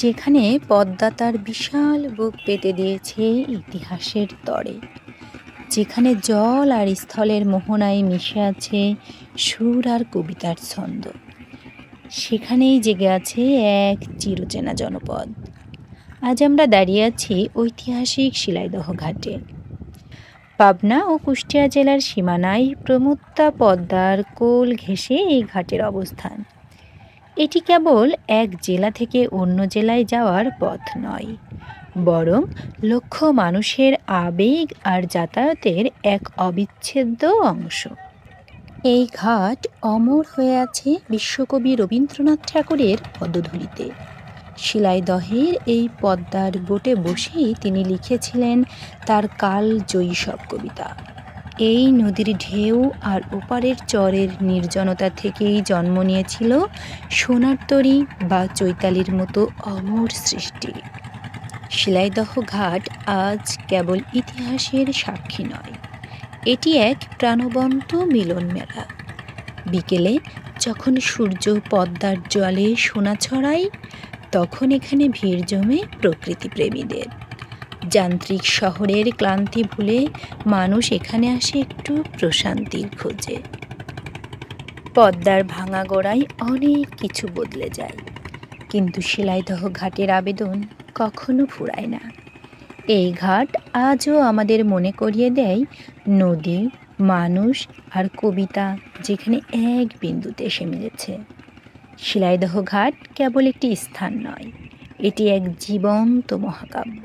যেখানে পদ্মা তার বিশাল বুক পেতে দিয়েছে ইতিহাসের তরে, যেখানে জল আর স্থলের মোহনায় মিশে আছে সুর আর কবিতার ছন্দ, সেখানেই জেগে আছে এক চিরচেনা জনপদ। আজ আমরা দাঁড়িয়ে আছি ঐতিহাসিক শিলাইদহ ঘাটে। পাবনা ও কুষ্টিয়া জেলার সীমানায় প্রমত্তা পদ্মার কোল ঘেঁষে এই ঘাটের অবস্থান। এটি কেবল এক জেলা থেকে অন্য জেলায় যাওয়ার পথ নয়, বরং লক্ষ মানুষের আবেগ আর যাতায়াতের এক অবিচ্ছেদ্য অংশ। এই ঘাট অমর হয়ে আছে বিশ্বকবি রবীন্দ্রনাথ ঠাকুরের পদধূলিতে। শিলাইদহের এই পদ্মার বোটে বসেই তিনি লিখেছিলেন তার কালজয়ী সব কবিতা। এই নদীর ঢেউ আর ওপারের চরের নির্জনতা থেকেই জন্ম নিয়েছিল সোনার তরী বা চৈতালির মতো অমর সৃষ্টি। শিলাইদহ ঘাট আজ কেবল ইতিহাসের সাক্ষী নয়, এটি এক প্রাণবন্ত মিলন মেলা। বিকেলে যখন সূর্য পদ্মার জলে সোনা ছড়ায়, তখন এখানে ভিড় জমে প্রকৃতিপ্রেমীদের। যান্ত্রিক শহরের ক্লান্তি ভুলে মানুষ এখানে আসে একটু প্রশান্তির খোঁজে। পদ্মার ভাঙা গোড়ায় অনেক কিছু বদলে যায়, কিন্তু শিলাইদহ ঘাটের আবেদন কখনো ফুরায় না। এই ঘাট আজও আমাদের মনে করিয়ে দেয় নদী, মানুষ আর কবিতা যেখানে এক বিন্দুতে এসে মিলেছে। শিলাইদহ ঘাট কেবল একটি স্থান নয়, এটি এক জীবন্ত মহাকাব্য।